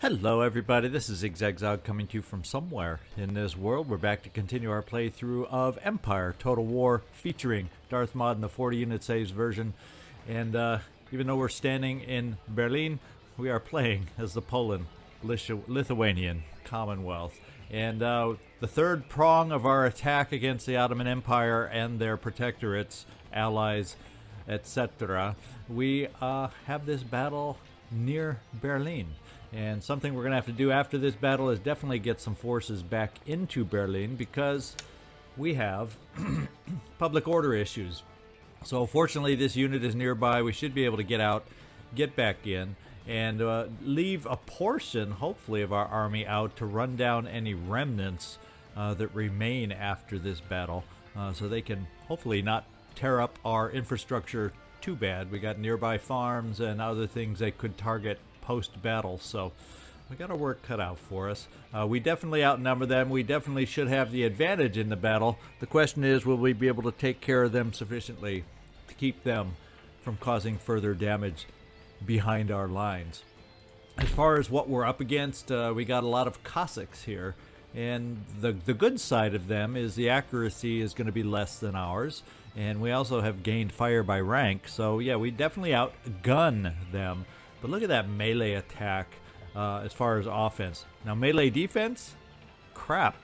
Hello everybody, this is ZigZagZog coming to you from somewhere in this world. We're back to continue our playthrough of Empire Total War featuring Darthmod in the 40 unit saves version. And even though we're standing in Berlin, we are playing as the Poland-Lithuanian Commonwealth. And the third prong of our attack against the Ottoman Empire and their protectorates, allies, etc. We have this battle near Berlin. And something we're going to have to do after this battle is definitely get some forces back into Berlin because we have public order issues. So fortunately this unit is nearby. We should be able to get out, get back in, and leave a portion, hopefully, of our army out to run down any remnants that remain after this battle so they can hopefully not tear up our infrastructure too bad. We got nearby farms and other things they could target post-battle, so we got our work cut out for us. We definitely outnumber them. We definitely should have the advantage in the battle. The question is, will we be able to take care of them sufficiently to keep them from causing further damage behind our lines? As far as what we're up against, we got a lot of Cossacks here, and the good side of them is the accuracy is going to be less than ours, and we also have gained fire by rank, so yeah, we definitely outgun them. But look at that melee attack as far as offense. Now melee defense? Crap.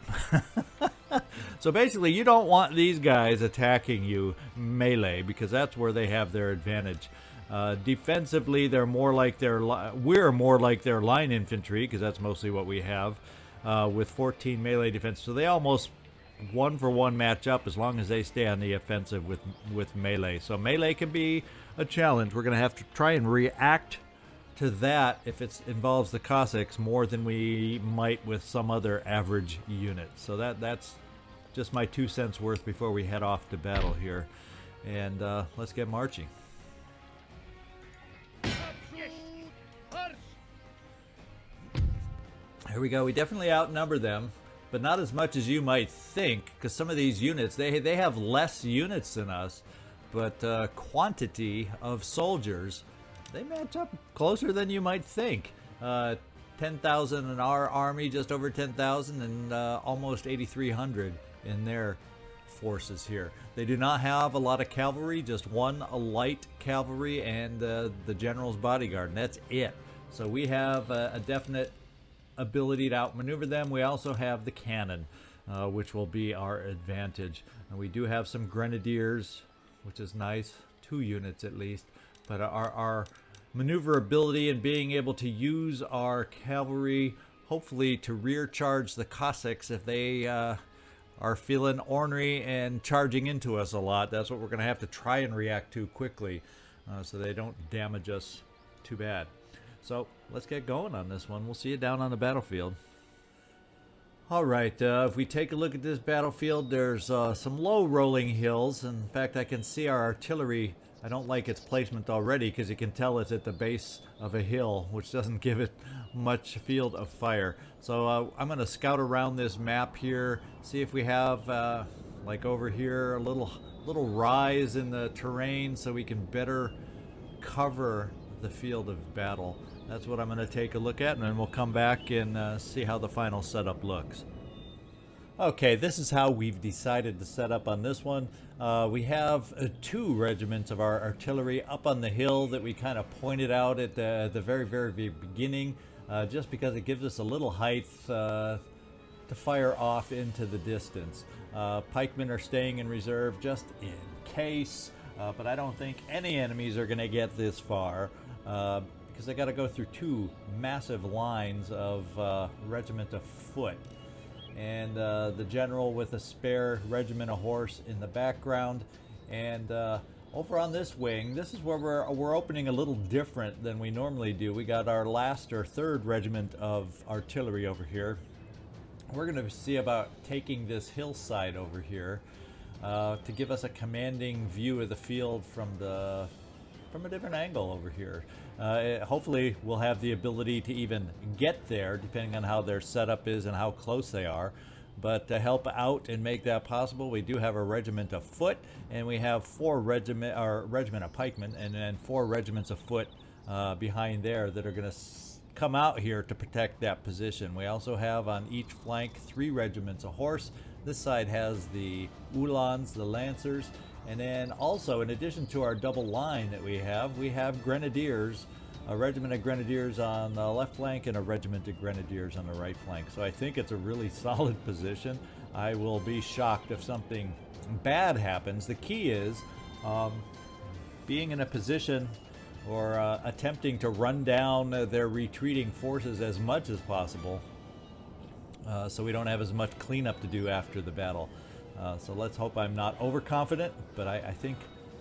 So basically you don't want these guys attacking you melee because that's where they have their advantage. Defensively, we're more like their line infantry because that's mostly what we have with 14 melee defense. So they almost one-for-one match up as long as they stay on the offensive with melee. So melee can be a challenge. We're going to have to try and react to that if it involves the Cossacks more than we might with some other average unit. So that's just my 2 cents worth before we head off to battle here. And let's get marching. Here we go. We definitely outnumber them, but not as much as you might think, because some of these units, they have less units than us, but quantity of soldiers, they match up closer than you might think. 10,000 in our army, just over 10,000, and almost 8,300 in their forces here. They do not have a lot of cavalry, just one light cavalry and the general's bodyguard, and that's it. So we have a definite ability to outmaneuver them. We also have the cannon, which will be our advantage. And we do have some grenadiers, which is nice, 2 units at least. But our maneuverability and being able to use our cavalry, hopefully to rear charge the Cossacks if they are feeling ornery and charging into us a lot. That's what we're going to have to try and react to quickly so they don't damage us too bad. So let's get going on this one. We'll see you down on the battlefield. Alright, if we take a look at this battlefield, there's some low rolling hills. In fact, I can see our artillery. I don't like its placement already because you can tell it's at the base of a hill, which doesn't give it much field of fire. So I'm going to scout around this map here, see if we have, like over here, a little rise in the terrain so we can better cover the field of battle. That's what I'm going to take a look at, and then we'll come back and see how the final setup looks. Okay, this is how we've decided to set up on this one. We have 2 regiments of our artillery up on the hill that we kind of pointed out at the very beginning, just because it gives us a little height to fire off into the distance. Pikemen are staying in reserve just in case, but I don't think any enemies are going to get this far. Because they got to go through 2 massive lines of regiment of foot, and the general with a spare regiment of horse in the background. And over on this wing, this is where we're opening a little different than we normally do. We got our last or 3rd regiment of artillery over here. We're going to see about taking this hillside over here to give us a commanding view of the field from a different angle over here. Hopefully we'll have the ability to even get there depending on how their setup is and how close they are. But to help out and make that possible, we do have a regiment of foot, and we have 4 regiment of pikemen, and then 4 regiments of foot behind there that are going to come out here to protect that position. We also have on each flank 3 regiments of horse. This side has the Uhlans, the Lancers, and then also, in addition to our double line that we have Grenadiers, a regiment of Grenadiers on the left flank and a regiment of Grenadiers on the right flank. So I think it's a really solid position. I will be shocked if something bad happens. The key is being in a position or attempting to run down their retreating forces as much as possible, so we don't have as much cleanup to do after the battle. So let's hope I'm not overconfident, but I think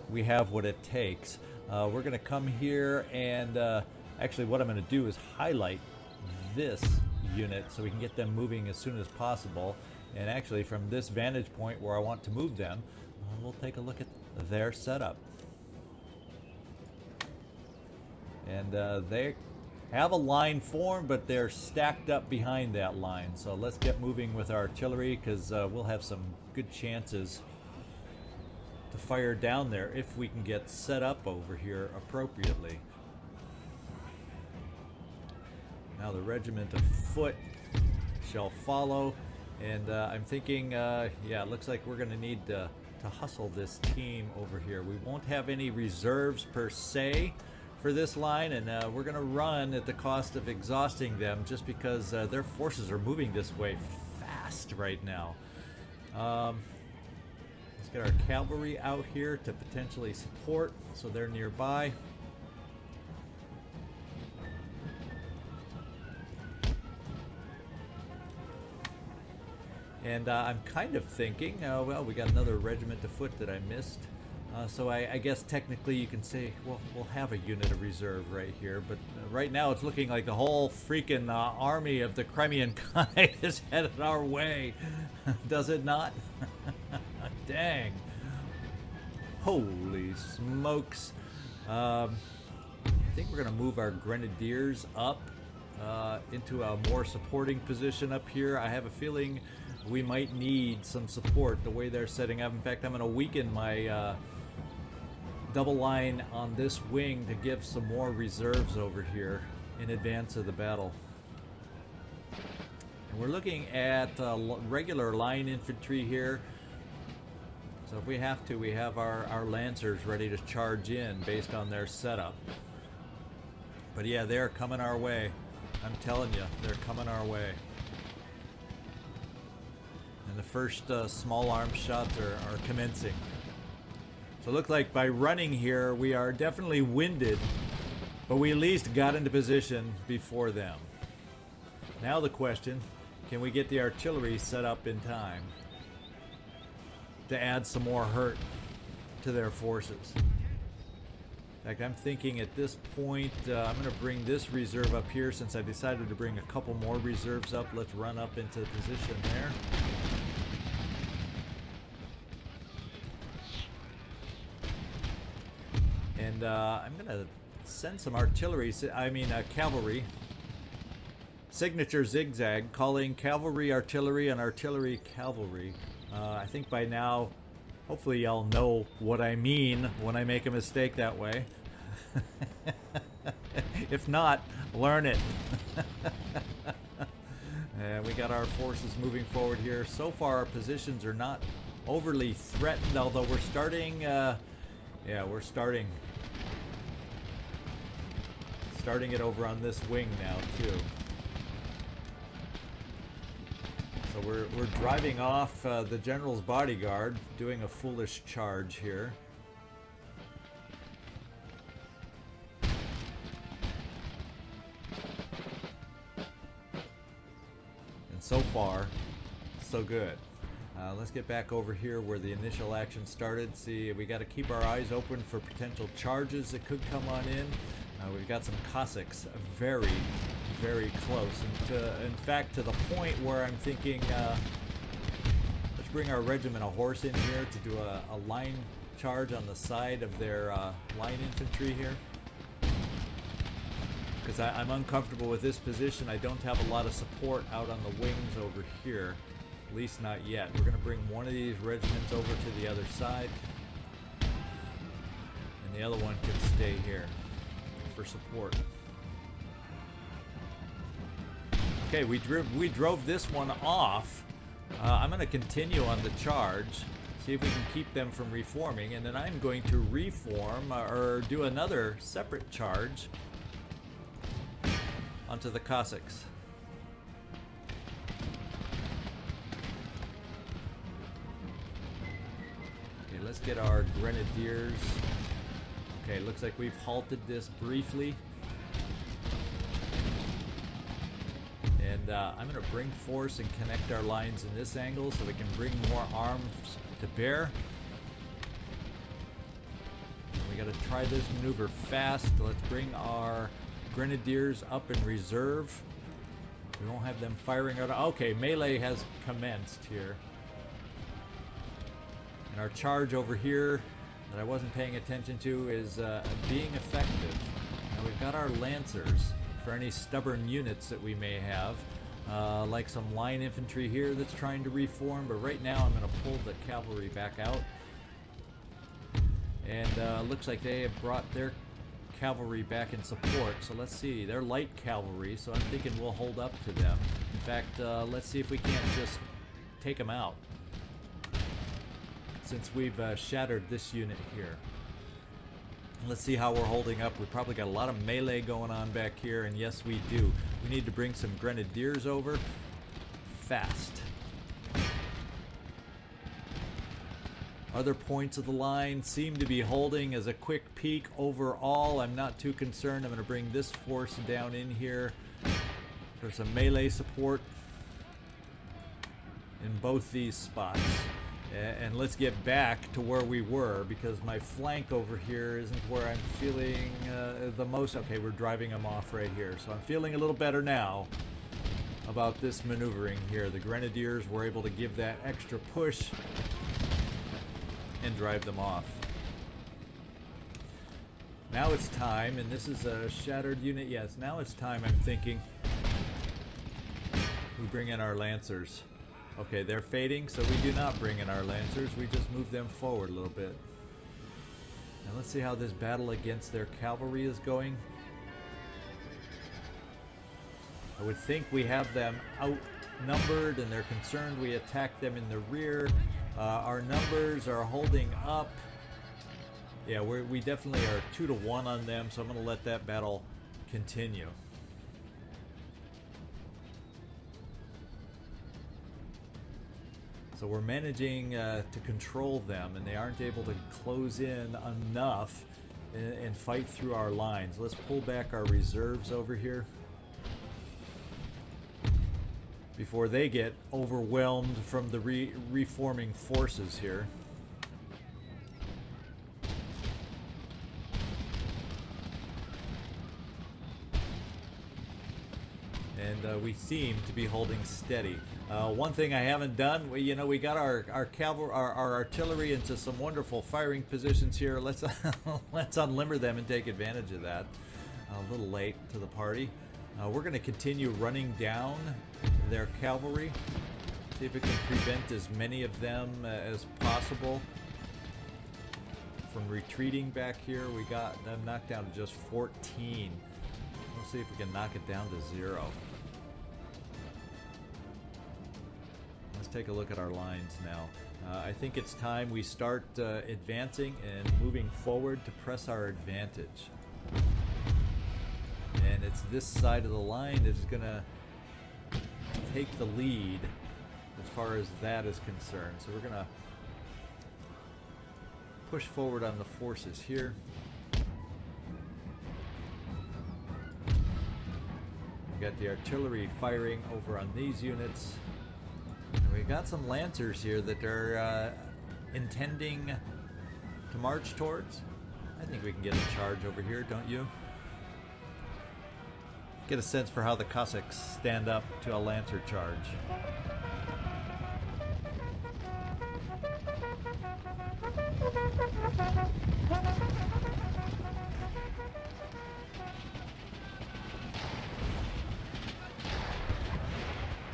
we have what it takes. We're going to come here and actually what I'm going to do is highlight this unit so we can get them moving as soon as possible. And actually from this vantage point where I want to move them, we'll take a look at their setup. And they have a line formed, but they're stacked up behind that line. So let's get moving with our artillery, because we'll have some good chances to fire down there if we can get set up over here appropriately. Now the regiment of foot shall follow, and I'm thinking, yeah, it looks like we're going to need to hustle this team over here. We won't have any reserves per se for this line, and we're going to run at the cost of exhausting them just because their forces are moving this way fast right now. Let's get our cavalry out here to potentially support, so they're nearby. And I'm kind of thinking, well, we got another regiment of foot that I missed. So I guess technically you can say, well, we'll have a unit of reserve right here. But right now it's looking like the whole freaking army of the Crimean Khanate is headed our way. Does it not? Dang. Holy smokes. I think we're going to move our Grenadiers up into a more supporting position up here. I have a feeling we might need some support the way they're setting up. In fact, I'm going to weaken my double line on this wing to give some more reserves over here in advance of the battle. And we're looking at regular line infantry here. So if we have to, we have our Lancers ready to charge in based on their setup. But yeah, they're coming our way. I'm telling you, they're coming our way. And the first small arms shots are commencing. So it looked like by running here, we are definitely winded, but we at least got into position before them. Now the question, can we get the artillery set up in time to add some more hurt to their forces? In fact, I'm thinking at this point, I'm going to bring this reserve up here since I decided to bring a couple more reserves up. Let's run up into position there. And I'm going to send some artillery, cavalry. Signature zigzag, calling cavalry artillery and artillery cavalry. I think by now, hopefully y'all know what I mean when I make a mistake that way. If not, learn it. And we got our forces moving forward here. So far our positions are not overly threatened, although we're starting, we're starting it over on this wing now too. So we're driving off the general's bodyguard, doing a foolish charge here. And so far, so good. Let's get back over here where the initial action started. See, we got to keep our eyes open for potential charges that could come on in. We've got some Cossacks very, very close. And in fact, to the point where I'm thinking, let's bring our regiment of horse in here to do a line charge on the side of their line infantry here. Because I'm uncomfortable with this position. I don't have a lot of support out on the wings over here. At least not yet. We're going to bring one of these regiments over to the other side. And the other one can stay here for support. Okay, we drove this one off. I'm going to continue on the charge, see if we can keep them from reforming, and then I'm going to reform or do another separate charge onto the Cossacks. Okay, let's get our grenadiers. Okay, looks like we've halted this briefly. And I'm going to bring force and connect our lines in this angle so we can bring more arms to bear. And we got to try this maneuver fast. Let's bring our grenadiers up in reserve. We won't have them firing out. Okay, melee has commenced here. And our charge over here that I wasn't paying attention to is being effective. Now we've got our lancers for any stubborn units that we may have, like some line infantry here that's trying to reform, but right now I'm going to pull the cavalry back out. And looks like they have brought their cavalry back in support, so let's see. They're light cavalry, so I'm thinking we'll hold up to them. In fact, let's see if we can't just take them out, since we've shattered this unit here. Let's see how we're holding up. We've probably got a lot of melee going on back here, and yes, we do. We need to bring some grenadiers over fast. Other points of the line seem to be holding. As a quick peek overall, I'm not too concerned. I'm going to bring this force down in here for some melee support in both these spots. And let's get back to where we were, because my flank over here isn't where I'm feeling the most. Okay, we're driving them off right here, so I'm feeling a little better now about this maneuvering here. The grenadiers were able to give that extra push and drive them off. Now it's time, and this is a shattered unit. Yes, now it's time, I'm thinking, we bring in our lancers. Okay, they're fading, so we do not bring in our lancers. We just move them forward a little bit. Now let's see how this battle against their cavalry is going. I would think we have them outnumbered, and they're concerned we attack them in the rear. Our numbers are holding up. Yeah, we definitely are 2-1 on them, so I'm going to let that battle continue. So we're managing to control them, and they aren't able to close in enough and fight through our lines. Let's pull back our reserves over here before they get overwhelmed from the reforming forces here. And we seem to be holding steady. One thing I haven't done, we got our artillery into some wonderful firing positions here. Let's let's unlimber them and take advantage of that. A little late to the party. We're going to continue running down their cavalry. See if we can prevent as many of them as possible from retreating back here. We got them knocked down to just 14. Let's see if we can knock it down to 0. Let's take a look at our lines now. I think it's time we start advancing and moving forward to press our advantage. And it's this side of the line that is going to take the lead as far as that is concerned. So we're going to push forward on the forces here. We got the artillery firing over on these units. And we got some lancers here that are intending to march towards. I think we can get a charge over here, don't you? Get a sense for how the Cossacks stand up to a lancer charge.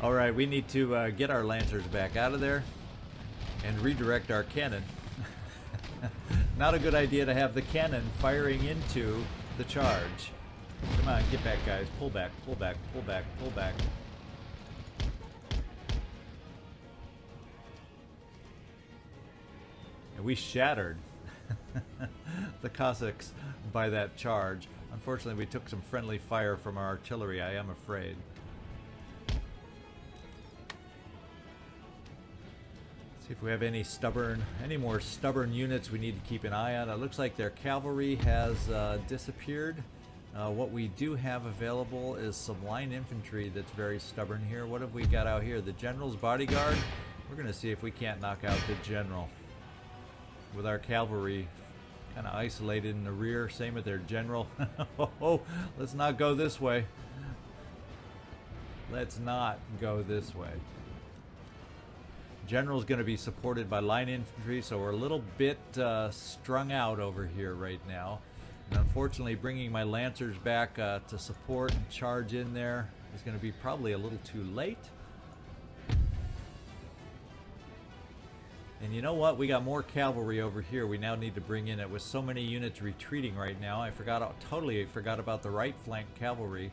All right, we need to get our lancers back out of there and redirect our cannon. Not a good idea to have the cannon firing into the charge. Come on, get back, guys. Pull back, pull back, pull back, pull back. And we shattered the Cossacks by that charge. Unfortunately, we took some friendly fire from our artillery, I am afraid. See if we have any more stubborn units we need to keep an eye on. It looks like their cavalry has disappeared. What we do have available is some line infantry that's very stubborn here. What have we got out here? The general's bodyguard? We're going to see if we can't knock out the general. With our cavalry kind of isolated in the rear. Same with their general. Oh, let's not go this way. Let's not go this way. General's going to be supported by line infantry, so we're a little bit strung out over here right now. And unfortunately, bringing my lancers back to support and charge in there is going to be probably a little too late. And you know what? We got more cavalry over here we now need to bring in. It with so many units retreating right now, I totally forgot about the right flank cavalry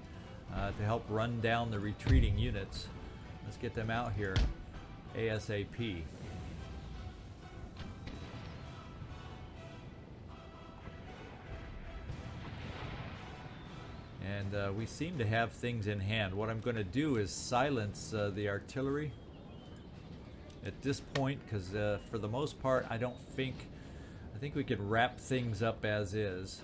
to help run down the retreating units. Let's get them out here ASAP. And we seem to have things in hand. What I'm going to do is silence the artillery at this point, because for the most part I think we could wrap things up as is.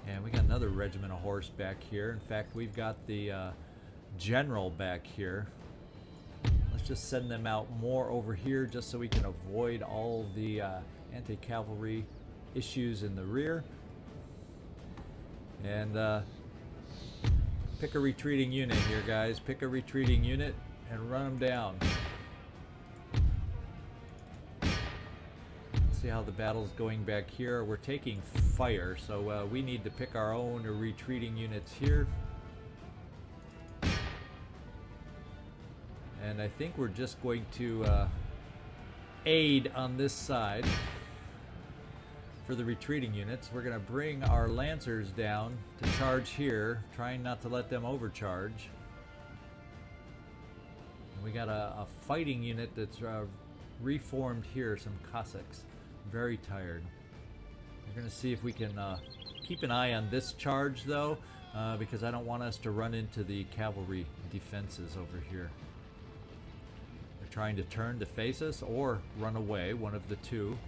And we got another regiment of horse back here. In fact, we've got the general back here. Let's just send them out more over here just so we can avoid all the anti-cavalry issues in the rear. And pick a retreating unit here, guys. Pick a retreating unit and run them down. See how the battle's going back here. We're taking fire, so we need to pick our own retreating units here. And I think we're just going to aid on this side for the retreating units. We're going to bring our lancers down to charge here, trying not to let them overcharge. And we got a fighting unit that's reformed here, some Cossacks. Very tired. We're going to see if we can keep an eye on this charge, though, because I don't want us to run into the cavalry defenses over here. They're trying to turn to face us or run away, one of the two.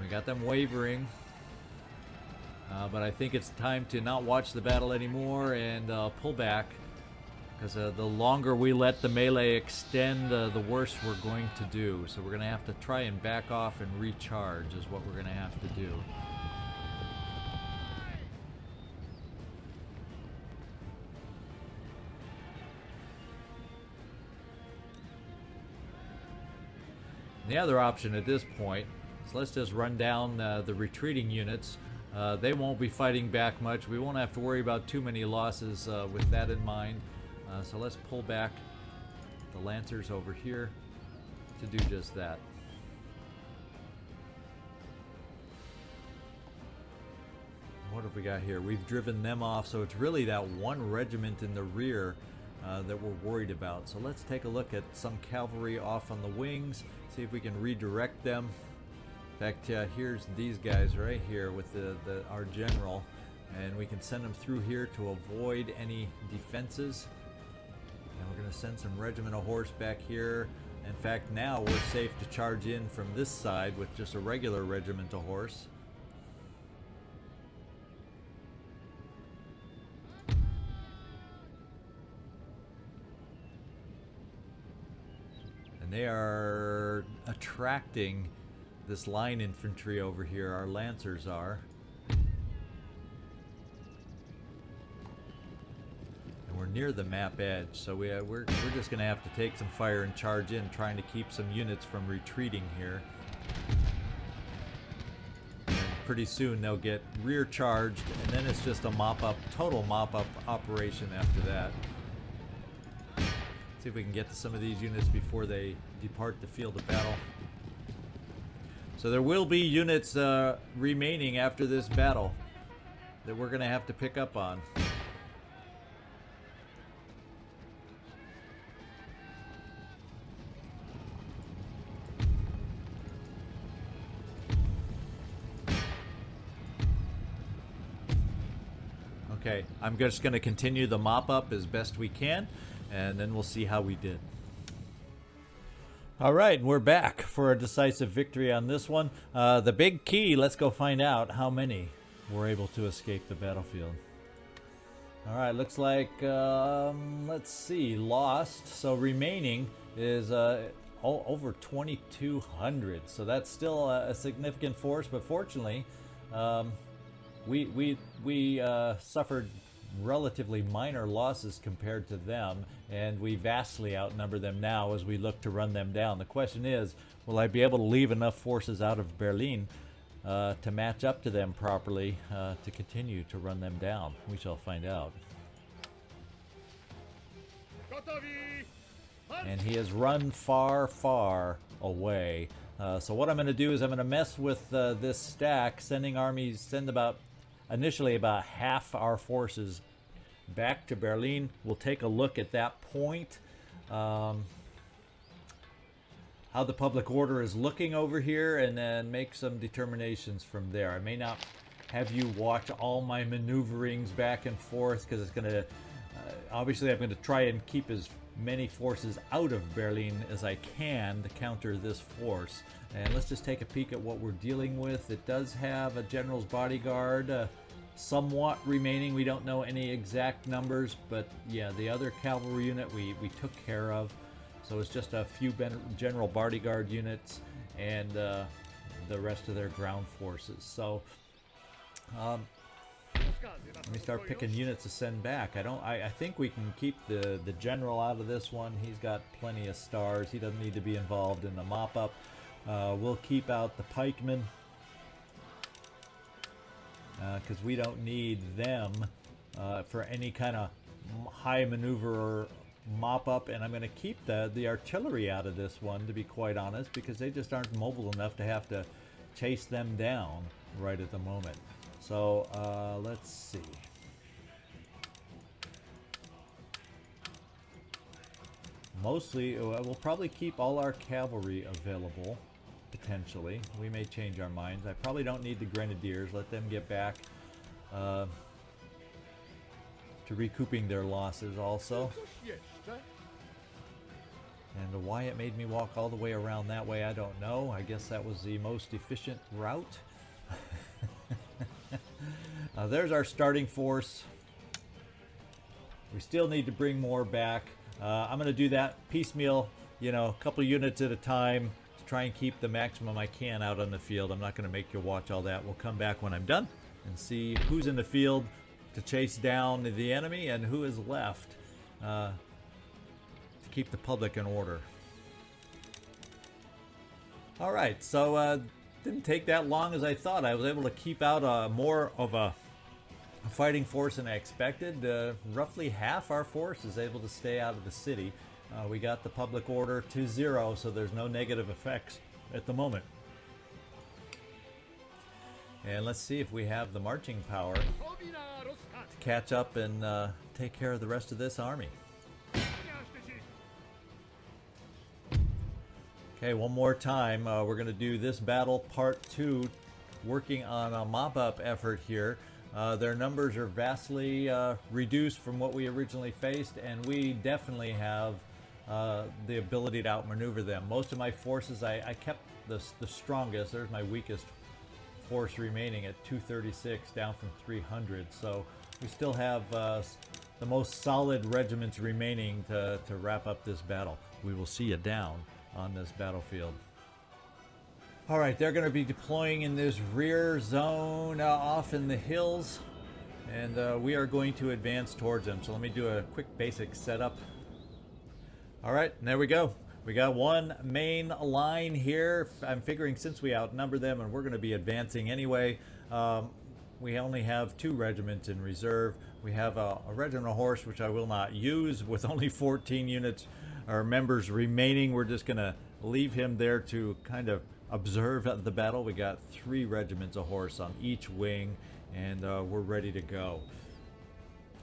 Got them wavering, but I think it's time to not watch the battle anymore and pull back, because the longer we let the melee extend, the worse we're going to do. So we're going to have to try and back off and recharge is what we're going to have to do. The other option at this point, so let's just run down the retreating units. They won't be fighting back much. We won't have to worry about too many losses with that in mind. So let's pull back the lancers over here to do just that. What have we got here? We've driven them off, so it's really that one regiment in the rear that we're worried about. So let's take a look at some cavalry off on the wings, see if we can redirect them. In fact, here's these guys right here with our general, and we can send them through here to avoid any defenses. And we're going to send some regiment of horse back here. In fact, now we're safe to charge in from this side with just a regular regiment of horse. And they are attracting this line infantry over here. Our lancers are. And we're near the map edge, so we're just going to have to take some fire and charge in, trying to keep some units from retreating here. And pretty soon they'll get rear charged, and then it's just a total mop-up operation after that. See if we can get to some of these units before they depart the field of battle. So there will be units remaining after this battle that we're going to have to pick up on. Okay, I'm just going to continue the mop up as best we can, and then we'll see how we did. All right, we're back for a decisive victory on this one. The big key, let's go find out how many were able to escape the battlefield. All right, looks like, let's see, lost. So remaining is over 2,200. So that's still a significant force, but fortunately, we suffered relatively minor losses compared to them, and we vastly outnumber them now as we look to run them down. The question is, will I be able to leave enough forces out of Berlin to match up to them properly to continue to run them down? We shall find out. And he has run far, far away. So what I'm going to do is I'm going to mess with this stack, sending armies, initially about half our forces back to Berlin. We'll take a look at that point, how the public order is looking over here, and then make some determinations from there. I may not have you watch all my maneuverings back and forth because it's going to, obviously I'm going to try and keep as many forces out of Berlin as I can to counter this force. And let's just take a peek at what we're dealing with. It does have a general's bodyguard somewhat remaining. We don't know any exact numbers, but yeah, the other cavalry unit we took care of. So it's just a few general bodyguard units and the rest of their ground forces. So let me start picking units to send back. I think we can keep the general out of this one. He's got plenty of stars. He doesn't need to be involved in the mop-up. We'll keep out the pikemen because we don't need them for any kind of high maneuver or mop-up. And I'm going to keep the artillery out of this one, to be quite honest, because they just aren't mobile enough to have to chase them down right at the moment. So let's see. Mostly, we'll probably keep all our cavalry available, potentially. We may change our minds. I probably don't need the grenadiers. Let them get back to recouping their losses also. And why it made me walk all the way around that way, I don't know. I guess that was the most efficient route. There's our starting force. We still need to bring more back. I'm going to do that piecemeal, you know, a couple units at a time to try and keep the maximum I can out on the field. I'm not going to make you watch all that. We'll come back when I'm done and see who's in the field to chase down the enemy and who is left to keep the public in order. All right, so didn't take that long as I thought. I was able to keep out more of a fighting force than I expected. Roughly half our force is able to stay out of the city. We got the public order to 0, so there's no negative effects at the moment. And let's see if we have the marching power to catch up and take care of the rest of this army. Okay, one more time. We're going to do this battle part 2, working on a mop-up effort here. Their numbers are vastly reduced from what we originally faced, and we definitely have the ability to outmaneuver them. Most of my forces, I kept the strongest. There's my weakest force remaining at 236, down from 300. So we still have the most solid regiments remaining to wrap up this battle. We will see you down on this battlefield. All right, they're going to be deploying in this rear zone off in the hills, and we are going to advance towards them. So let me do a quick basic setup. All right, and there we go. We got one main line here. I'm figuring since we outnumber them and we're going to be advancing anyway, we only have 2 regiments in reserve. We have a regiment of horse, which I will not use, with only 14 units our members remaining. We're just going to leave him there to kind of observe the battle. We got 3 regiments of horse on each wing, and we're ready to go.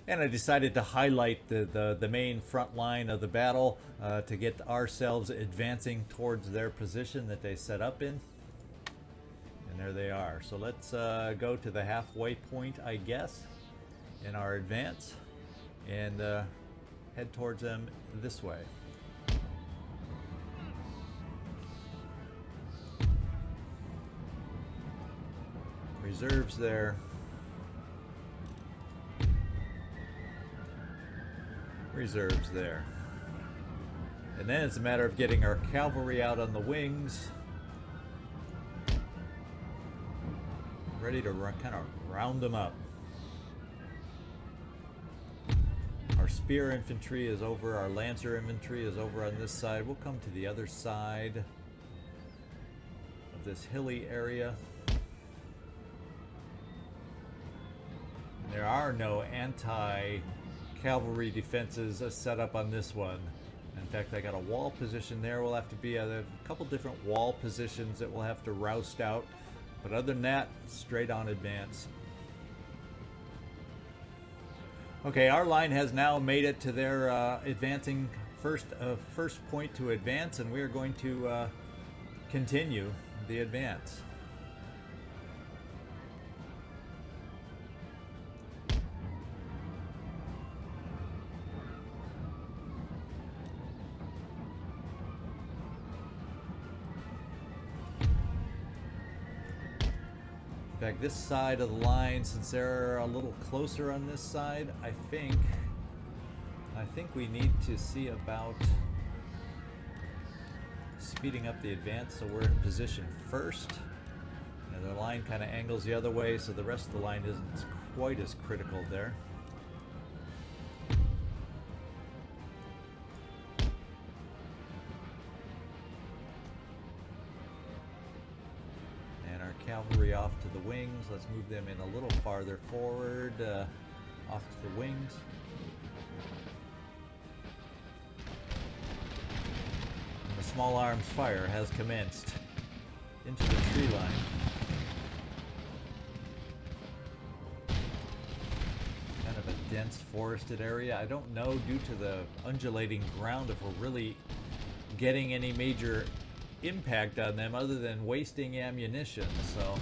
And I decided to highlight the main front line of the battle to get ourselves advancing towards their position that they set up in. And there they are. So let's go to the halfway point, I guess, in our advance, and head towards them this way. Reserves there. Reserves there. And then it's a matter of getting our cavalry out on the wings, ready to kind of round them up. Our spear infantry is over, our lancer infantry is over on this side. We'll come to the other side of this hilly area. There are no anti-cavalry defenses set up on this one. In fact, I got a wall position there. We'll have to be at a couple different wall positions that we'll have to roust out. But other than that, straight on advance. Okay, our line has now made it to their advancing first point to advance, and we are going to continue the advance. In fact, this side of the line, since they're a little closer on this side, I think we need to see about speeding up the advance so we're in position first. And the line kind of angles the other way, so the rest of the line isn't quite as critical there. Cavalry off to the wings. Let's move them in a little farther forward, off to the wings. And the small arms fire has commenced into the tree line. Kind of a dense forested area. I don't know, due to the undulating ground, if we're really getting any major impact on them other than wasting ammunition. So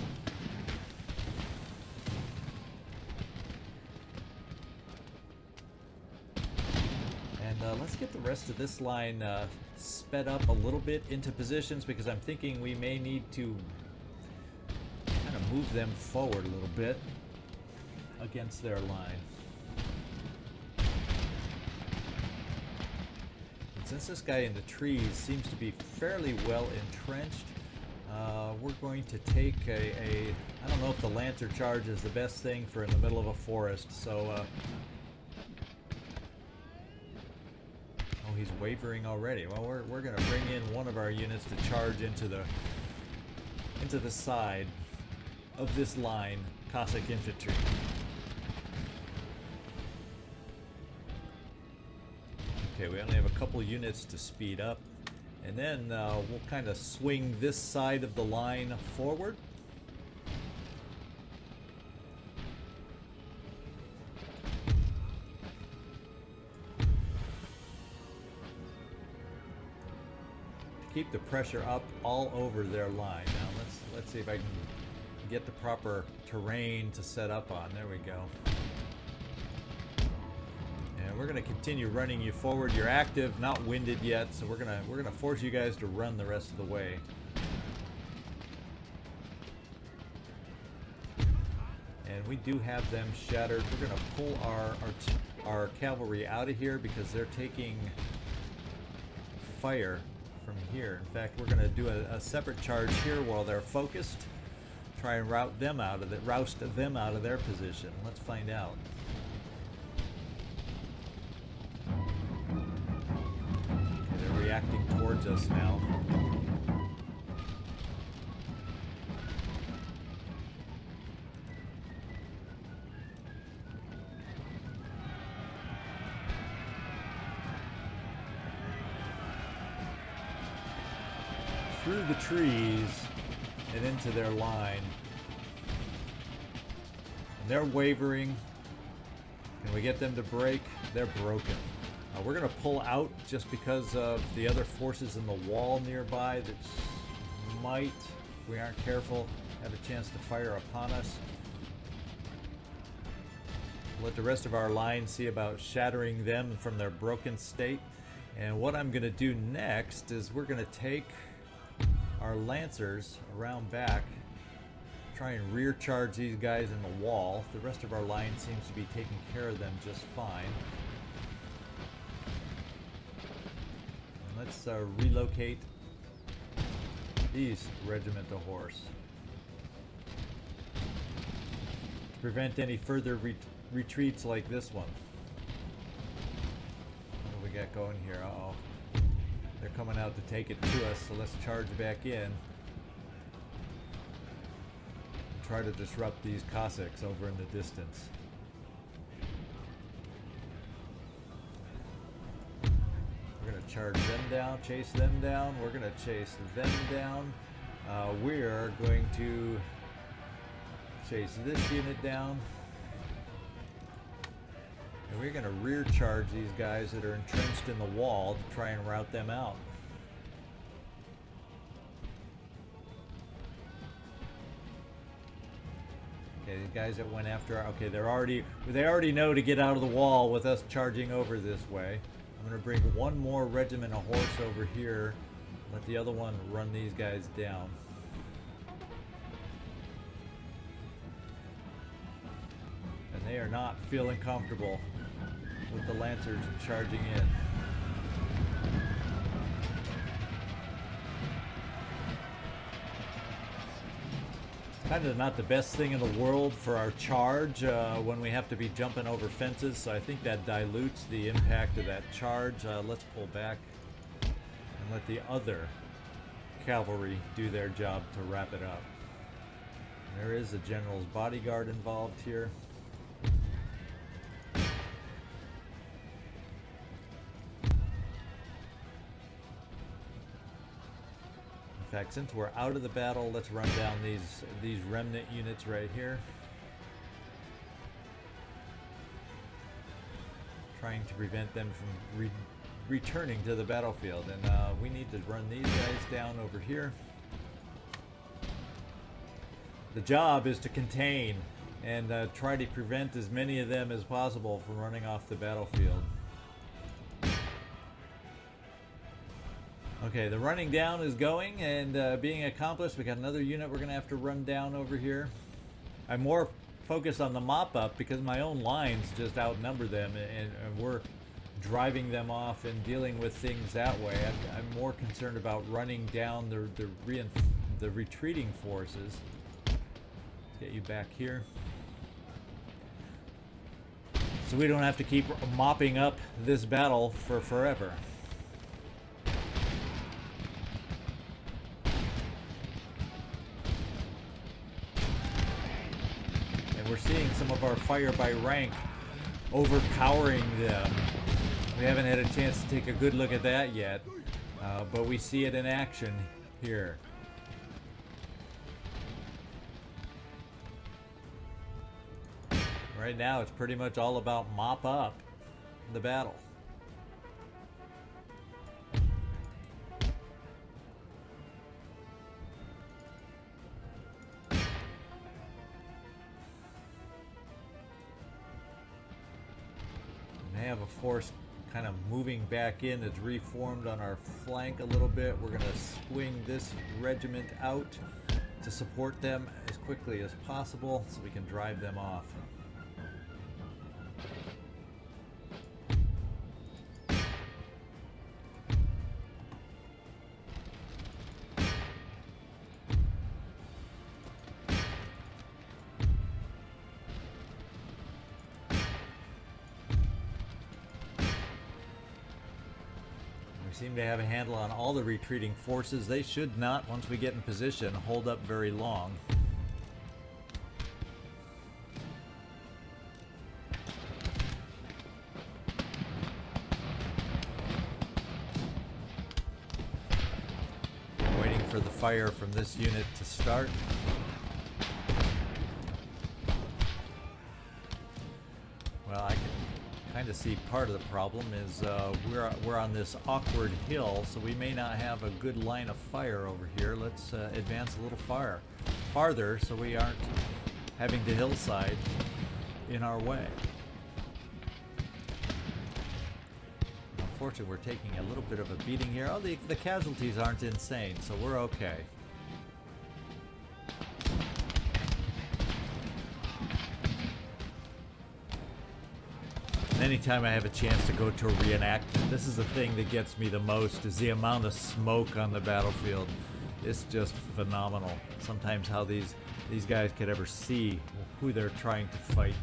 and let's get the rest of this line sped up a little bit into positions, because I'm thinking we may need to kind of move them forward a little bit against their line. Since this guy in the trees seems to be fairly well entrenched, we're going to take I don't know if the lancer charge is the best thing for in the middle of a forest, so oh, he's wavering already. Well, we're going to bring in one of our units to charge into the side of this line, Cossack infantry. Okay, we only have a couple units to speed up, and then we'll kind of swing this side of the line forward. To keep the pressure up all over their line. Now let's see if I can get the proper terrain to set up on. There we go. We're going to continue running you forward. You're active, not winded yet, so we're going to force you guys to run the rest of the way. And we do have them shattered. We're going to pull our cavalry out of here because they're taking fire from here. In fact, we're going to do a separate charge here while they're focused. Try and roust them out of their position. Let's find out. Reacting towards us now. through the trees and into their line. And they're wavering. Can we get them to break? They're broken. We're going to pull out just because of the other forces in the wall nearby that might, if we aren't careful, have a chance to fire upon us. Let the rest of our line see about shattering them from their broken state. And what I'm going to do next is we're going to take our lancers around back, try and rear charge these guys in the wall. The rest of our line seems to be taking care of them just fine. And let's relocate these regiment of horse to prevent any further retreats like this one. What do we got going here? Uh-oh. They're coming out to take it to us, so let's charge back in and try to disrupt these Cossacks over in the distance. We're going to charge them down, chase them down. We're going to chase them down. We're going to chase this unit down. And we're going to rear charge these guys that are entrenched in the wall to try and rout them out. Okay, the guys that went after, okay, they already know to get out of the wall with us charging over this way. I'm going to bring one more regiment of horse over here. Let the other one run these guys down. And they are not feeling comfortable with the lancers charging in. It's kind of not the best thing in the world for our charge when we have to be jumping over fences, so I think that dilutes the impact of that charge. Let's pull back and let the other cavalry do their job to wrap it up. There is a general's bodyguard involved here. In fact, since we're out of the battle, let's run down these remnant units right here. Trying to prevent them from returning to the battlefield. And we need to run these guys down over here. The job is to contain and try to prevent as many of them as possible from running off the battlefield. Okay, the running down is going and being accomplished. We got another unit we're going to have to run down over here. I'm more focused on the mop-up because my own lines just outnumber them, and we're driving them off and dealing with things that way. I'm more concerned about running down the retreating forces. Let's get you back here, so we don't have to keep mopping up this battle for forever. We're seeing some of our fire by rank overpowering them. We haven't had a chance to take a good look at that yet, but we see it in action here. Right now it's pretty much all about mop up the battle. Have a force kind of moving back in that's reformed on our flank a little bit. We're going to swing this regiment out to support them as quickly as possible so we can drive them off. Seem to have a handle on all the retreating forces. They should not, once we get in position, hold up very long. for the fire from this unit to start. Well, I can kind of see part of the problem is we're on this awkward hill, so we may not have a good line of fire over here. Let's advance a little farther so we aren't having the hillside in our way. Unfortunately, we're taking a little bit of a beating here. Oh, the casualties aren't insane, so we're okay. Anytime I have a chance to go to a reenactment, this is the thing that gets me the most, is the amount of smoke on the battlefield. It's just phenomenal. Sometimes how these guys could ever see who they're trying to fight.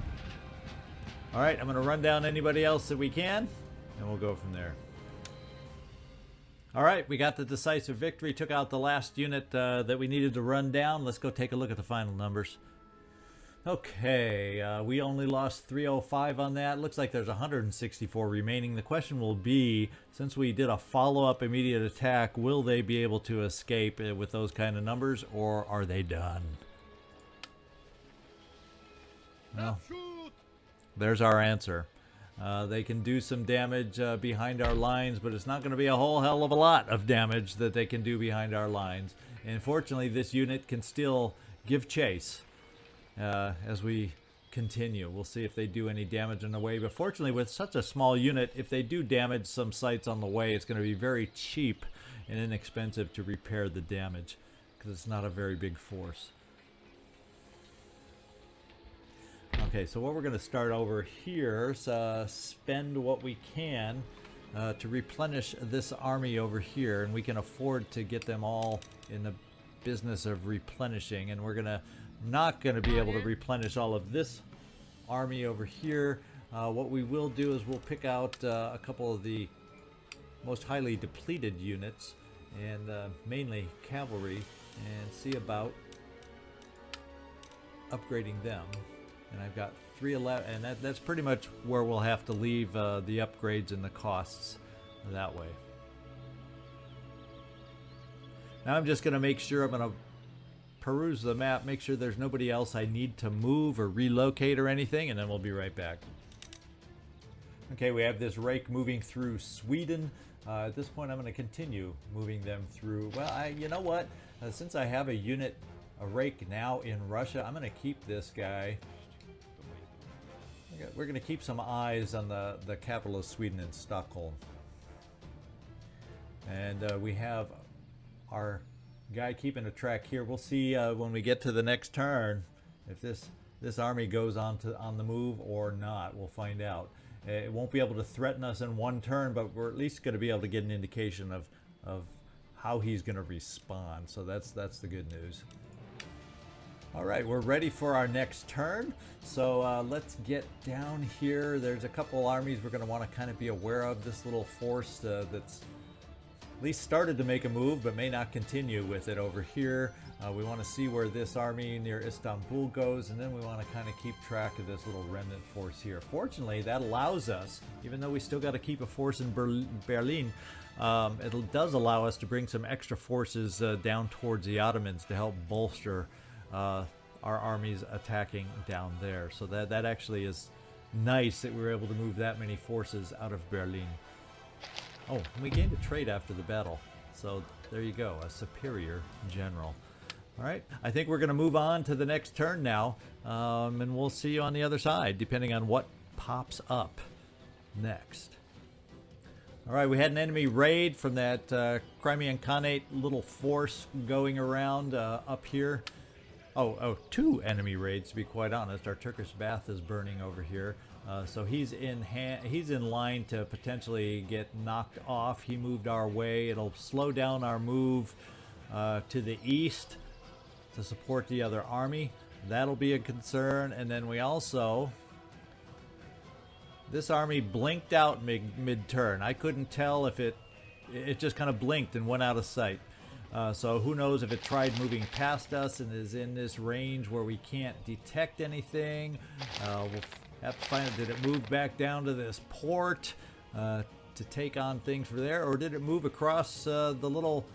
Alright, I'm going to run down anybody else that we can, and we'll go from there. Alright, we got the decisive victory, took out the last unit that we needed to run down. Let's go take a look at the final numbers. Okay, we only lost 305 on that. Looks like there's 164 remaining. The question will be, since we did a follow-up immediate attack, will they be able to escape with those kind of numbers, or are they done? Well, there's our answer. They can do some damage behind our lines, but it's not going to be a whole hell of a lot of damage that they can do behind our lines. And fortunately, this unit can still give chase. As we continue. We'll see if they do any damage on the way, but fortunately with such a small unit, if they do damage some sites on the way, it's going to be very cheap and inexpensive to repair the damage because it's not a very big force. Okay, so what we're going to start over here is spend what we can to replenish this army over here, and we can afford to get them all in the business of replenishing, and we're not going to be able to replenish all of this army over here. What we will do is we'll pick out a couple of the most highly depleted units, and mainly cavalry, and see about upgrading them. And I've got 311, and that's pretty much where we'll have to leave the upgrades and the costs that way. Now I'm just going to make sure I'm going to peruse the map, make sure there's nobody else I need to move or relocate or anything, and then we'll be right back. Okay, we have this rake moving through Sweden. At this point, I'm going to continue moving them through. Well, you know what? Since I have a rake now in Russia, I'm going to keep this guy. We're going to keep some eyes on the capital of Sweden in Stockholm. And we have our guy keeping a track here. We'll see when we get to the next turn if this army goes on the move or not. We'll find out. It won't be able to threaten us in one turn, but we're at least going to be able to get an indication of how he's going to respond. So that's the good news. All right, we're ready for our next turn. So let's get down here. There's a couple armies we're going to want to kind of be aware of. This little force that's at least started to make a move, but may not continue with it over here. We want to see where this army near Istanbul goes, and then we want to kind of keep track of this little remnant force here. Fortunately, that allows us, even though we still got to keep a force in Berlin, it does allow us to bring some extra forces down towards the Ottomans to help bolster our armies attacking down there. So that actually is nice that we were able to move that many forces out of Berlin. Oh, and we gained a trait after the battle. So there you go, a superior general. All right, I think we're going to move on to the next turn now, and we'll see you on the other side, depending on what pops up next. All right, we had an enemy raid from that Crimean Khanate little force going around up here. Oh, two enemy raids, to be quite honest. Our Turkish bath is burning over here. So he's in line to potentially get knocked off. He moved our way. It'll slow down our move to the east to support the other army. That'll be a concern. And then we also... This army blinked out mid-turn. I couldn't tell if it just kind of blinked and went out of sight. So who knows if it tried moving past us and is in this range where we can't detect anything. We'll have to find out, did it move back down to this port to take on things for there, or did it move across the little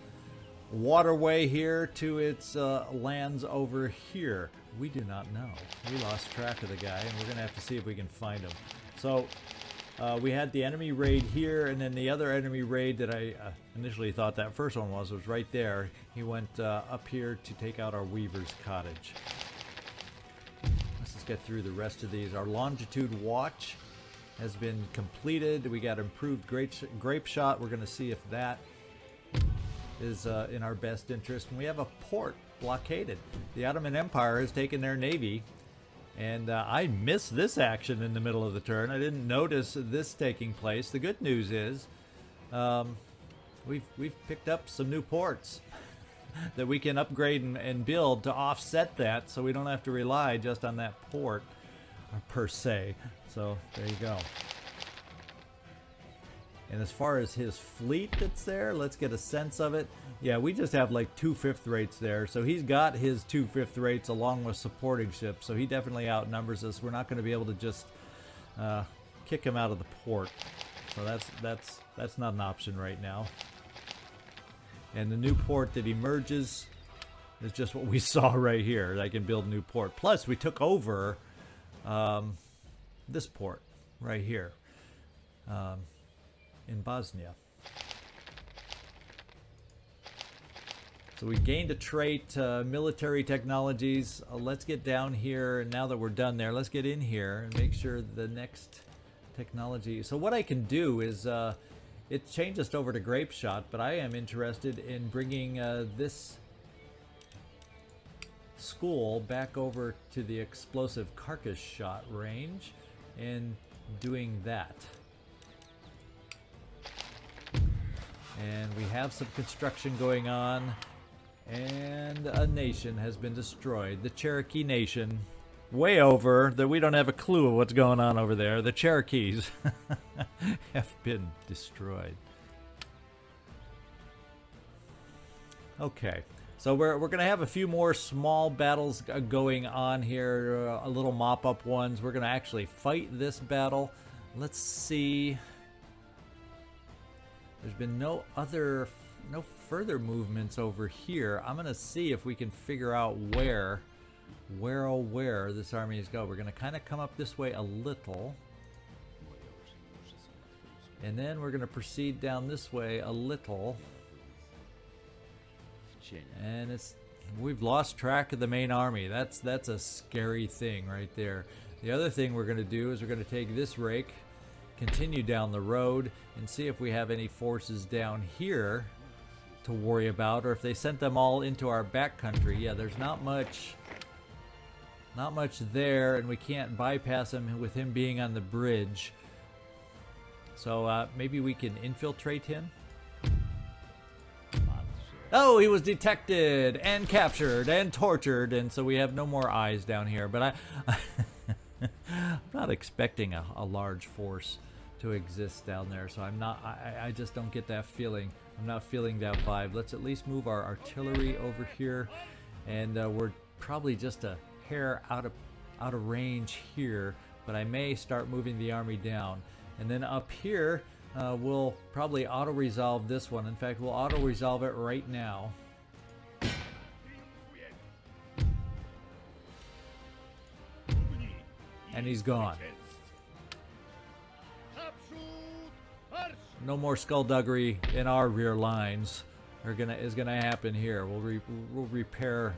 waterway here to its lands over here? We do not know. We lost track of the guy, and we're going to have to see if we can find him. So we had the enemy raid here, and then the other enemy raid that I initially thought that first one was right there. He went up here to take out our weaver's cottage. Let's just get through the rest of these. Our longitude watch has been completed. We got improved grape shot. We're going to see if that is in our best interest. And we have a port blockaded. The Ottoman Empire has taken their navy, and I missed this action in the middle of the turn. I didn't notice this taking place. The good news is we've picked up some new ports that we can upgrade and build to offset that, so we don't have to rely just on that port per se. So there you go. And as far as his fleet that's there, let's get a sense of it. Yeah, we just have like 2 fifth rates there. So he's got his 2 fifth rates along with supporting ships. So he definitely outnumbers us. We're not going to be able to just kick him out of the port. So that's not an option right now. And the new port that emerges is just what we saw right here. I can build a new port. Plus, we took over this port right here. In Bosnia. So we gained a trait, military technologies. Let's get down here, and now that we're done there, let's get in here and make sure the next technology. So what I can do is, it changed us over to grape shot, but I am interested in bringing this school back over to the explosive carcass shot range and doing that. And we have some construction going on, and a nation has been destroyed. The Cherokee Nation, way over, that we don't have a clue of what's going on over there. The Cherokees have been destroyed. Okay, so we're going to have a few more small battles going on here, a little mop-up ones. We're going to actually fight this battle. Let's see. There's been no further movements over here. I'm going to see if we can figure out where this army is going. We're going to kind of come up this way a little. And then we're going to proceed down this way a little. And we've lost track of the main army. That's a scary thing right there. The other thing we're going to do is we're going to take this rake, continue down the road, and see if we have any forces down here to worry about, or if they sent them all into our back country. Yeah, there's not much there, and we can't bypass him with him being on the bridge. So maybe we can infiltrate him. Oh, he was detected and captured and tortured, and so we have no more eyes down here. But I'm not expecting a large force to exist down there, so I just don't get that feeling. I'm not feeling that vibe. Let's at least move our artillery over here, and we're probably just a hair out of range here, but I may start moving the army down. And then up here, we'll probably auto-resolve this one. In fact, we'll auto-resolve it right now. And he's gone. No more skullduggery in our rear lines is gonna happen here. We'll repair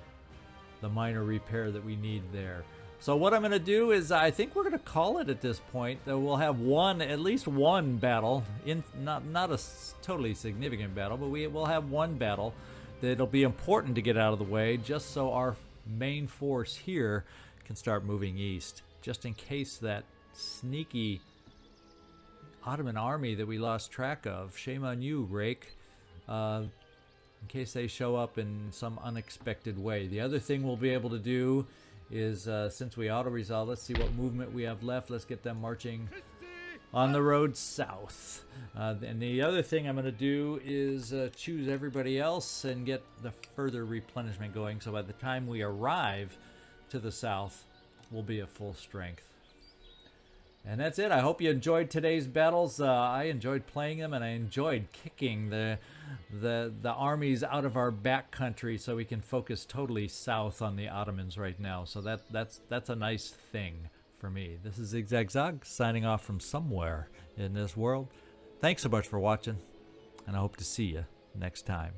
the minor repair that we need there. So what I'm gonna do is I think we're gonna call it at this point. We'll have at least one battle, not a totally significant battle, but we'll have one battle that'll be important to get out of the way, just so our main force here can start moving east, just in case that sneaky Ottoman army that we lost track of, shame on you, Rake, in case they show up in some unexpected way. The other thing we'll be able to do is, since we auto-resolve, let's see what movement we have left. Let's get them marching on the road south. And the other thing I'm going to do is choose everybody else and get the further replenishment going, so by the time we arrive to the south, we'll be at full strength. And that's it. I hope you enjoyed today's battles. I enjoyed playing them, and I enjoyed kicking the armies out of our back country so we can focus totally south on the Ottomans right now. So that's a nice thing for me. This is ZigZagZog signing off from somewhere in this world. Thanks so much for watching, and I hope to see you next time.